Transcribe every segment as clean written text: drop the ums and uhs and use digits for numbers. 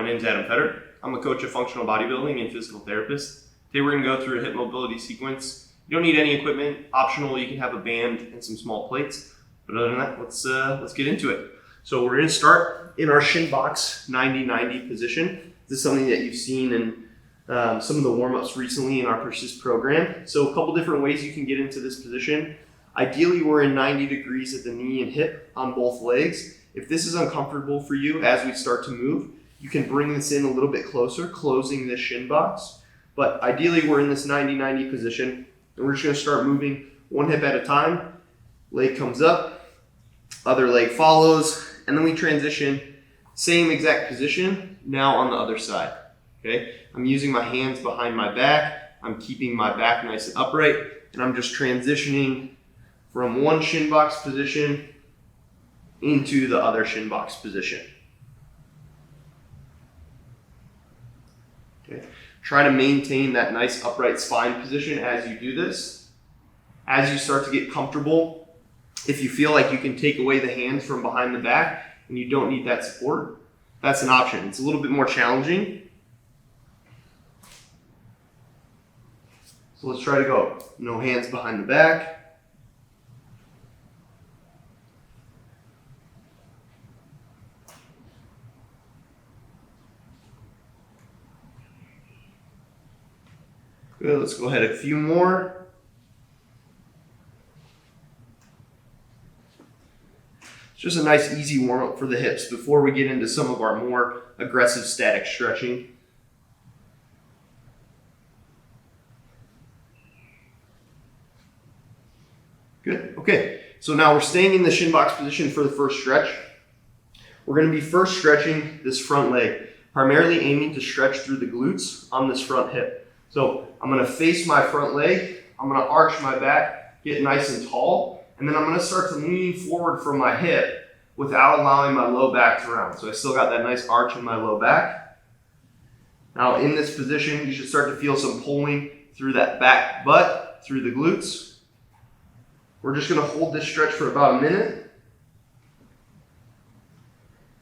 name's Adam Fetter. I'm a coach of functional bodybuilding and physical therapist. Today we're going to go through a hip mobility sequence. You don't need any equipment. Optional, you can have a band and some small plates. But other than that, let's get into it. So we're going to start in our shin box 90-90 position. This is something that you've seen in some of the warm-ups recently in our Persist program. So a couple different ways you can get into this position. Ideally, we're in 90 degrees at the knee and hip on both legs. If this is uncomfortable for you as we start to move, you can bring this in a little bit closer, closing this shin box. But ideally, we're in this 90-90 position, and we're just going to start moving one hip at a time. Leg comes up, other leg follows, and then we transition, same exact position, now on the other side. Okay? I'm using my hands behind my back. I'm keeping my back nice and upright, and I'm just transitioning from one shin box position into the other shin box position. Okay. Try to maintain that nice upright spine position as you do this. As you start to get comfortable, if you feel like you can take away the hands from behind the back and you don't need that support, that's an option. It's a little bit more challenging. So let's try to go. No hands behind the back. Good, let's go ahead a few more. It's just a nice easy warm up for the hips before we get into some of our more aggressive static stretching. Good, okay. So now we're staying in the shin box position for the first stretch. We're gonna be first stretching this front leg, primarily aiming to stretch through the glutes on this front hip. So I'm gonna face my front leg, I'm gonna arch my back, get nice and tall, and then I'm gonna start to lean forward from my hip without allowing my low back to round. So I still got that nice arch in my low back. Now in this position, you should start to feel some pulling through that back butt, through the glutes. We're just gonna hold this stretch for about a minute.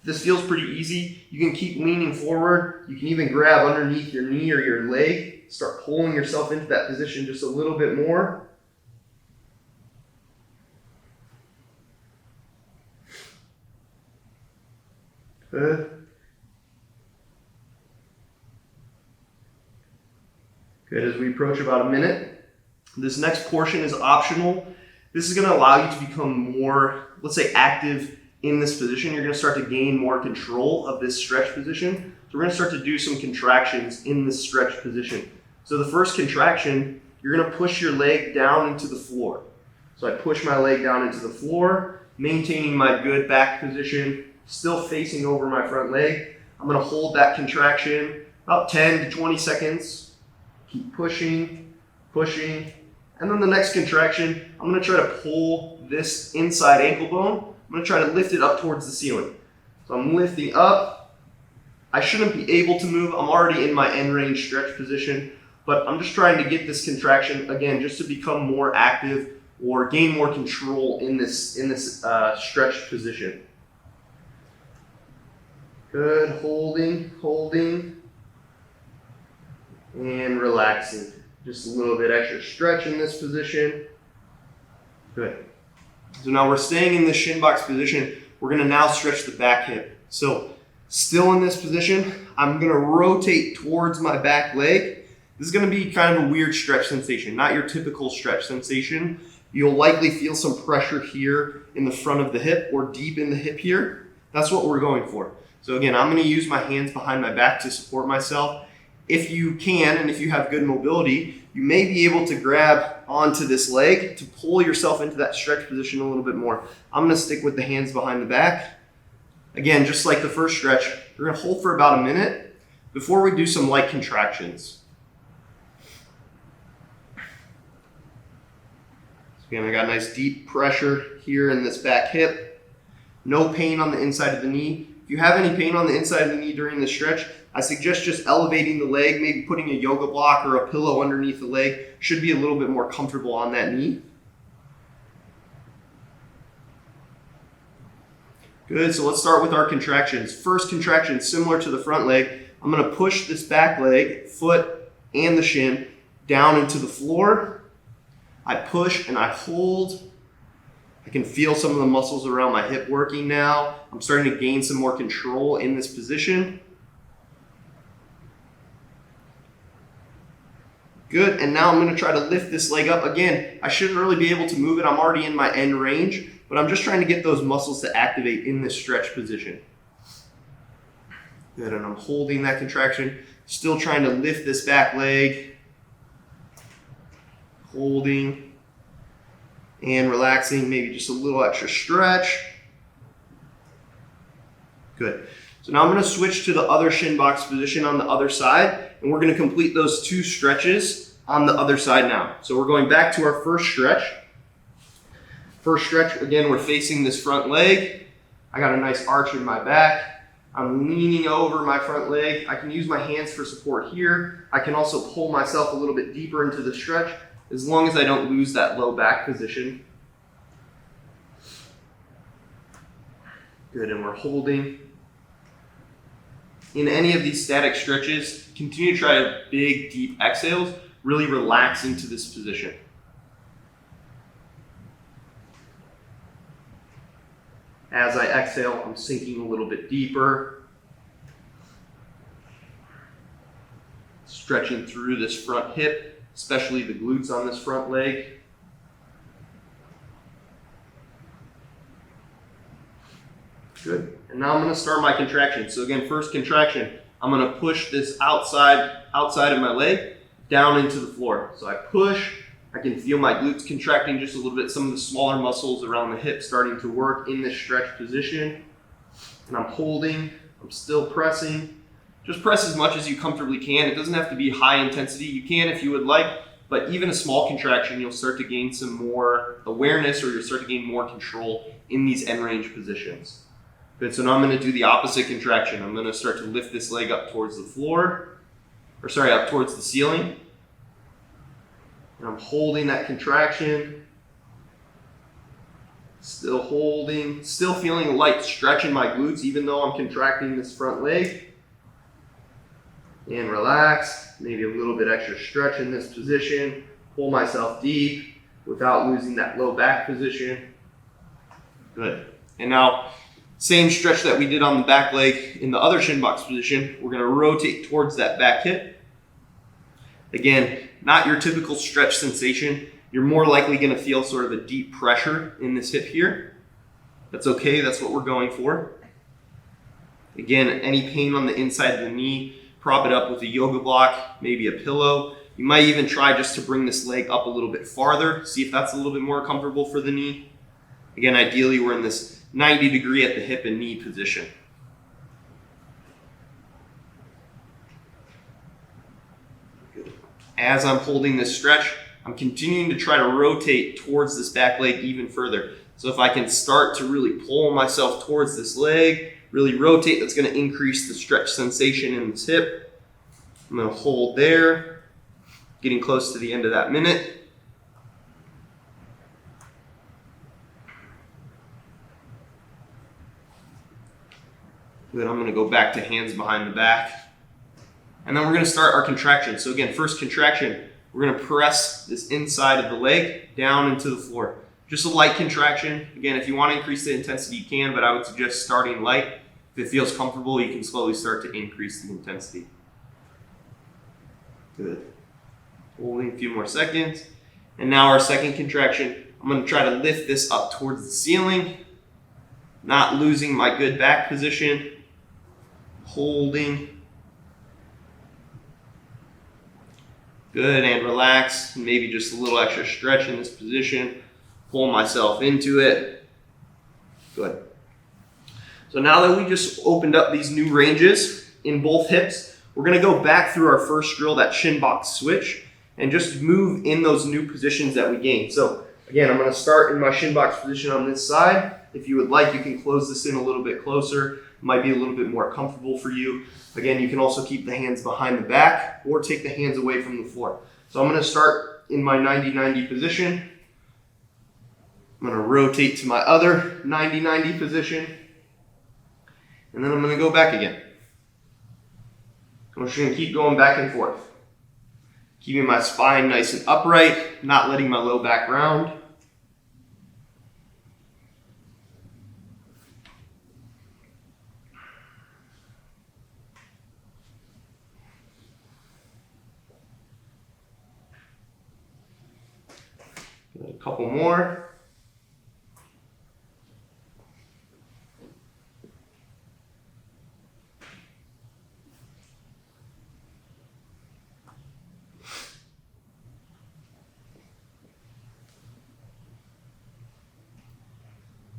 This feels pretty easy. You can keep leaning forward. You can even grab underneath your knee or your leg. Start pulling yourself into that position just a little bit more. Good. Good, as we approach about a minute. This next portion is optional. This is gonna allow you to become more, let's say, active in this position. You're gonna start to gain more control of this stretch position. So we're gonna start to do some contractions in this stretch position. So the first contraction, you're gonna push your leg down into the floor. So I push my leg down into the floor, maintaining my good back position, still facing over my front leg. I'm gonna hold that contraction about 10 to 20 seconds. Keep pushing, pushing. And then the next contraction, I'm gonna try to pull this inside ankle bone. I'm gonna try to lift it up towards the ceiling. So I'm lifting up. I shouldn't be able to move. I'm already in my end range stretch position, but I'm just trying to get this contraction, again, just to become more active or gain more control in this stretch position. Good, holding, and relaxing. Just a little bit extra stretch in this position. Good. So now we're staying in the shin box position. We're gonna now stretch the back hip. So still in this position, I'm gonna rotate towards my back leg. This is gonna be kind of a weird stretch sensation, not your typical stretch sensation. You'll likely feel some pressure here in the front of the hip or deep in the hip here. That's what we're going for. So again, I'm gonna use my hands behind my back to support myself. If you can, and if you have good mobility, you may be able to grab onto this leg to pull yourself into that stretch position a little bit more. I'm gonna stick with the hands behind the back. Again, just like the first stretch, we're gonna hold for about a minute before we do some light contractions. So again, I got nice deep pressure here in this back hip. No pain on the inside of the knee. If you have any pain on the inside of the knee during the stretch, I suggest just elevating the leg, maybe putting a yoga block or a pillow underneath the leg. Should be a little bit more comfortable on that knee. Good, so let's start with our contractions. First contraction, similar to the front leg. I'm gonna push this back leg, foot, and the shin down into the floor. I push and I hold. I can feel some of the muscles around my hip working now. I'm starting to gain some more control in this position. Good, and now I'm gonna try to lift this leg up. Again, I shouldn't really be able to move it. I'm already in my end range, but I'm just trying to get those muscles to activate in this stretch position. Good, and I'm holding that contraction. Still trying to lift this back leg. Holding and relaxing, maybe just a little extra stretch. Good. So now I'm going to switch to the other shin box position on the other side, and we're going to complete those 2 stretches on the other side now. So we're going back to our first stretch. First stretch, again, we're facing this front leg. I got a nice arch in my back. I'm leaning over my front leg. I can use my hands for support here. I can also pull myself a little bit deeper into the stretch as long as I don't lose that low back position. Good, and we're holding. In any of these static stretches, continue to try big, deep exhales. Really relax into this position. As I exhale, I'm sinking a little bit deeper. Stretching through this front hip, especially the glutes on this front leg. Good. And now I'm going to start my contraction. So again, first contraction, I'm going to push this outside of my leg down into the floor. So I push. I can feel my glutes contracting just a little bit, some of the smaller muscles around the hip starting to work in this stretch position. And I'm holding, I'm still pressing. Just press as much as you comfortably can. It doesn't have to be high intensity. You can if you would like, but even a small contraction, you'll start to gain some more awareness, or you'll start to gain more control in these end range positions. Good, so now I'm going to do the opposite contraction. I'm going to start to lift this leg up towards the floor, up towards the ceiling. And I'm holding that contraction. Still holding, still feeling a light stretch in my glutes even though I'm contracting this front leg. And relax, maybe a little bit extra stretch in this position. Pull myself deep without losing that low back position. Good. And now, same stretch that we did on the back leg in the other shin box position. We're going to rotate towards that back hip. Again, not your typical stretch sensation. You're more likely going to feel sort of a deep pressure in this hip here. That's okay, that's what we're going for. Again, any pain on the inside of the knee, prop it up with a yoga block, maybe a pillow. You might even try just to bring this leg up a little bit farther, see if that's a little bit more comfortable for the knee. Again, ideally we're in this 90 degree at the hip and knee position. As I'm holding this stretch, I'm continuing to try to rotate towards this back leg even further. So if I can start to really pull myself towards this leg, really rotate, that's going to increase the stretch sensation in this hip. I'm going to hold there, getting close to the end of that minute. Then I'm going to go back to hands behind the back. And then we're going to start our contraction. So again, first contraction, we're going to press this inside of the leg down into the floor. Just a light contraction. Again, if you want to increase the intensity, you can, but I would suggest starting light. If it feels comfortable, you can slowly start to increase the intensity. Good. Holding a few more seconds. And now our second contraction, I'm going to try to lift this up towards the ceiling, not losing my good back position. Holding. Good, and relax. Maybe just a little extra stretch in this position. Pull myself into it. Good. So now that we just opened up these new ranges in both hips, we're going to go back through our first drill, that shin box switch, and just move in those new positions that we gained. So again, I'm going to start in my shin box position on this side. If you would like, you can close this in a little bit closer. It might be a little bit more comfortable for you. Again, you can also keep the hands behind the back or take the hands away from the floor. So I'm going to start in my 90-90 position. I'm going to rotate to my other 90-90 position. And then I'm going to go back again. I'm just going to keep going back and forth. Keeping my spine nice and upright, not letting my low back round. A couple more.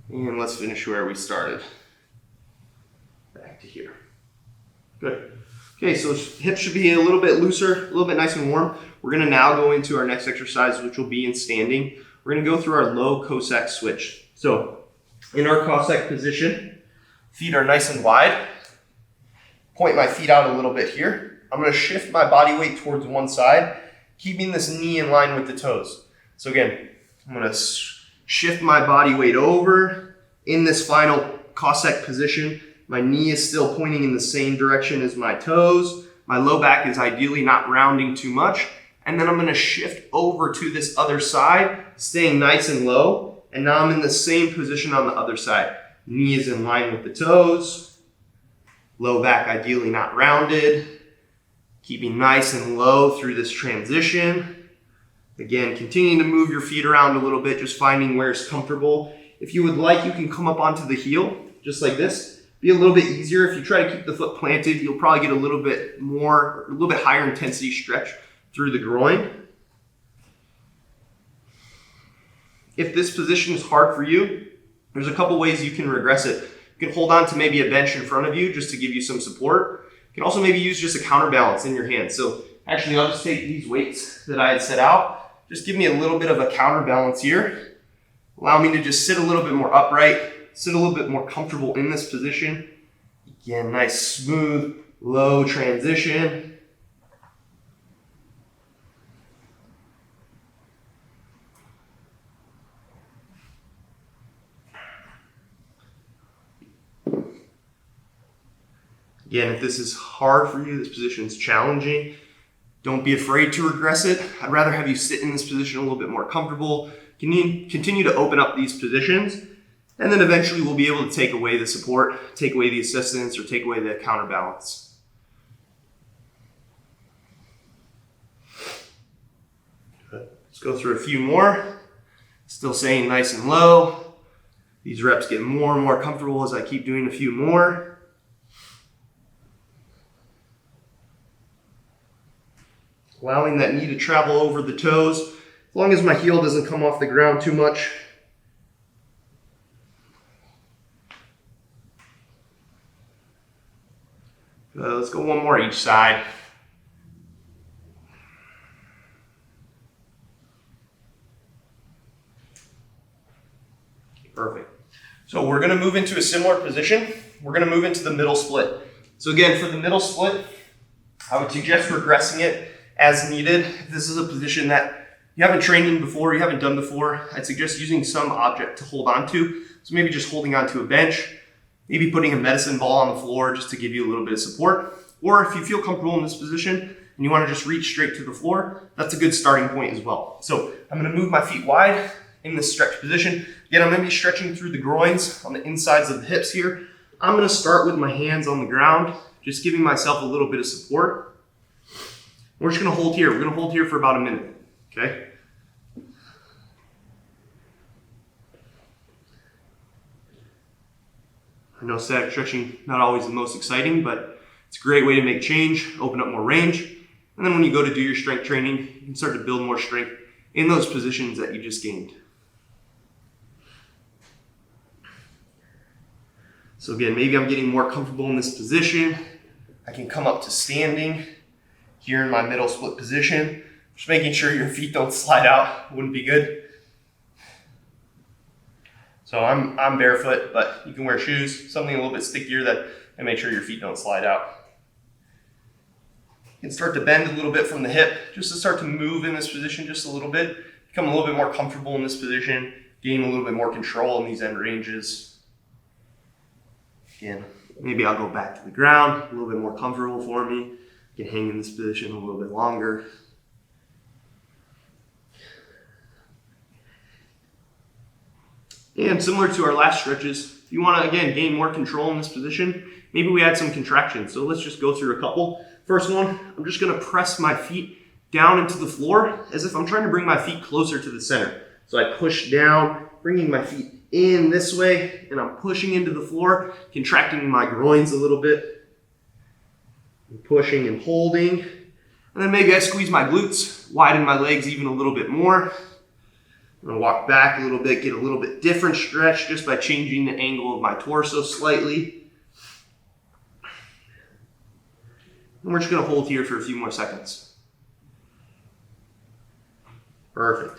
And let's finish where we started. Back to here. Good. Okay, so hips should be a little bit looser, a little bit nice and warm. We're gonna now go into our next exercise, which will be in standing. We're gonna go through our low Cossack switch. So in our Cossack position, feet are nice and wide. Point my feet out a little bit here. I'm gonna shift my body weight towards one side, keeping this knee in line with the toes. So again, I'm gonna shift my body weight over in this final Cossack position. My knee is still pointing in the same direction as my toes. My low back is ideally not rounding too much. And then I'm gonna shift over to this other side, staying nice and low. And now I'm in the same position on the other side. Knee is in line with the toes. Low back ideally not rounded. Keeping nice and low through this transition. Again, continuing to move your feet around a little bit, just finding where it's comfortable. If you would like, you can come up onto the heel, just like this. Be a little bit easier. If you try to keep the foot planted, you'll probably get a little bit higher intensity stretch through the groin. If this position is hard for you, there's a couple ways you can regress it. You can hold on to maybe a bench in front of you just to give you some support. You can also maybe use just a counterbalance in your hands. So actually, I'll just take these weights that I had set out. Just give me a little bit of a counterbalance here. Allow me to just sit a little bit more upright, sit a little bit more comfortable in this position. Again, nice, smooth, low transition. Again, if this is hard for you, this position is challenging, don't be afraid to regress it. I'd rather have you sit in this position a little bit more comfortable. Continue to open up these positions, and then eventually we'll be able to take away the support, take away the assistance, or take away the counterbalance. Good. Let's go through a few more. Still staying nice and low. These reps get more and more comfortable as I keep doing a few more. Allowing that knee to travel over the toes, as long as my heel doesn't come off the ground too much. Let's go one more each side. Perfect. So we're gonna move into a similar position. We're gonna move into the middle split. So again, for the middle split, I would suggest regressing it as needed. If this is a position that you haven't trained in before, you haven't done before, I'd suggest using some object to hold on to. So maybe just holding onto a bench, maybe putting a medicine ball on the floor just to give you a little bit of support. Or if you feel comfortable in this position and you want to just reach straight to the floor, that's a good starting point as well. So I'm going to move my feet wide in this stretch position. Again, I'm going to be stretching through the groins on the insides of the hips here. I'm going to start with my hands on the ground, just giving myself a little bit of support. We're just going to hold here. We're going to hold here for about a minute, okay? I know static stretching, not always the most exciting, but it's a great way to make change, open up more range. And then when you go to do your strength training, you can start to build more strength in those positions that you just gained. So again, maybe I'm getting more comfortable in this position. I can come up to standing here in my middle split position. Just making sure your feet don't slide out wouldn't be good. So I'm barefoot, but you can wear shoes, something a little bit stickier and make sure your feet don't slide out. You can start to bend a little bit from the hip, just to start to move in this position just a little bit, become a little bit more comfortable in this position, gain a little bit more control in these end ranges. Again, Maybe I'll go back to the ground, a little bit more comfortable for me. I can hang in this position a little bit longer. And similar to our last stretches, if you want to, again, gain more control in this position, maybe we add some contractions. So let's just go through a couple. First one, I'm just going to press my feet down into the floor as if I'm trying to bring my feet closer to the center. So I push down, bringing my feet in this way, and I'm pushing into the floor, contracting my groins a little bit. I'm pushing and holding. And then maybe I squeeze my glutes, widen my legs even a little bit more. I'm gonna walk back a little bit, get a little bit different stretch just by changing the angle of my torso slightly. And we're just gonna hold here for a few more seconds. Perfect.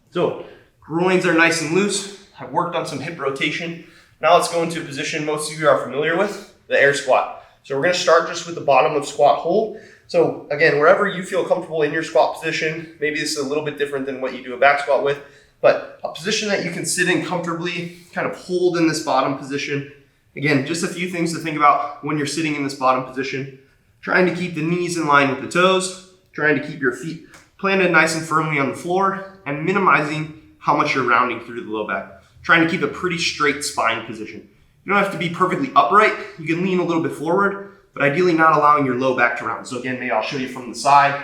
So, groins are nice and loose. I've worked on some hip rotation. Now let's go into a position most of you are familiar with, the air squat. So we're gonna start just with the bottom of squat hold. So again, wherever you feel comfortable in your squat position, maybe this is a little bit different than what you do a back squat with, but a position that you can sit in comfortably, kind of hold in this bottom position. Again, just a few things to think about when you're sitting in this bottom position. Trying to keep the knees in line with the toes, trying to keep your feet planted nice and firmly on the floor, and minimizing how much you're rounding through the low back. Trying to keep a pretty straight spine position. You don't have to be perfectly upright. You can lean a little bit forward, but ideally not allowing your low back to round. So again, maybe I'll show you from the side.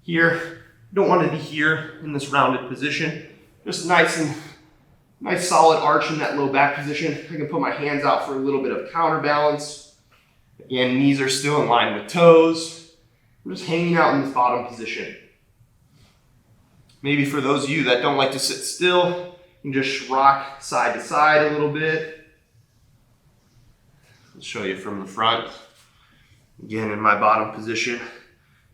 Here, you don't want to be here in this rounded position. Just nice solid arch in that low back position. I can put my hands out for a little bit of counterbalance. Again, knees are still in line with toes. I'm just hanging out in this bottom position. Maybe for those of you that don't like to sit still, you can just rock side to side a little bit. I'll show you from the front. Again, in my bottom position,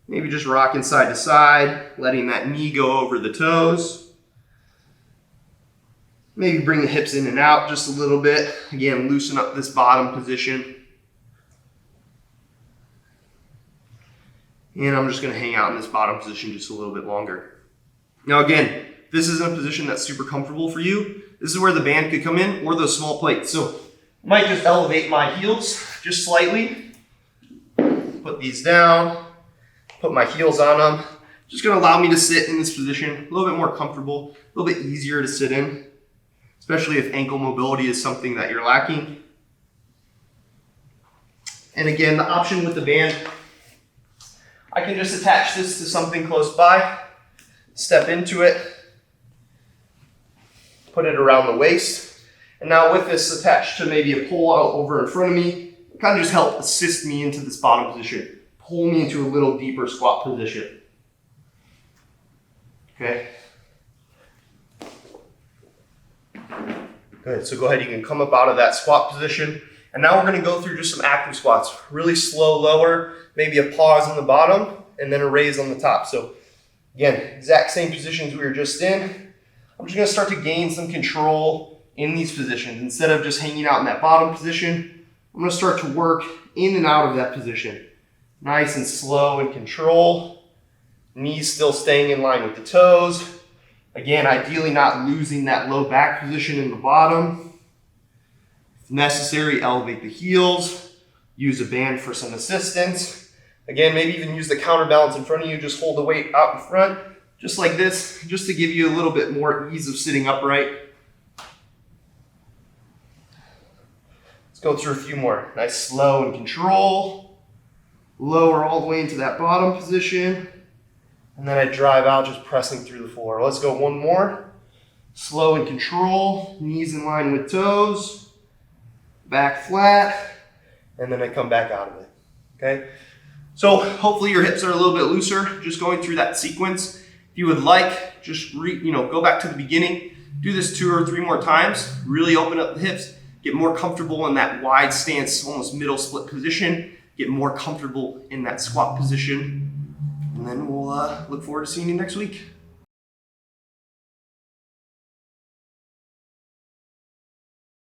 maybe just rocking side to side, letting that knee go over the toes. Maybe bring the hips in and out just a little bit. Again, loosen up this bottom position. And I'm just gonna hang out in this bottom position just a little bit longer. Now again, this isn't a position that's super comfortable for you. This is where the band could come in or those small plates. So I might just elevate my heels just slightly. Put these down, put my heels on them. Just gonna allow me to sit in this position a little bit more comfortable, a little bit easier to sit in, especially if ankle mobility is something that you're lacking. And again, the option with the band, I can just attach this to something close by, step into it, put it around the waist. And now with this attached to maybe a pull out over in front of me, kind of just help assist me into this bottom position. Pull me into a little deeper squat position. Okay. Good, so go ahead, you can come up out of that squat position. And now we're gonna go through just some active squats. Really slow lower, maybe a pause on the bottom, and then a raise on the top. So again, exact same positions we were just in. I'm just gonna start to gain some control in these positions. Instead of just hanging out in that bottom position, I'm gonna start to work in and out of that position. Nice and slow and control. Knees still staying in line with the toes. Again, ideally not losing that low back position in the bottom. If necessary, elevate the heels. Use a band for some assistance. Again, maybe even use the counterbalance in front of you. Just hold the weight out in front, just like this, just to give you a little bit more ease of sitting upright. Let's go through a few more. Nice, slow and control. Lower all the way into that bottom position. And then I drive out, just pressing through the floor. Let's go one more. Slow and control. Knees in line with toes. Back flat. And then I come back out of it. Okay? So hopefully your hips are a little bit looser. Just going through that sequence. If you would like, just go back to the beginning. Do this 2 or 3 more times. Really open up the hips. Get more comfortable in that wide stance, almost middle split position. Get more comfortable in that squat position. And then we'll look forward to seeing you next week.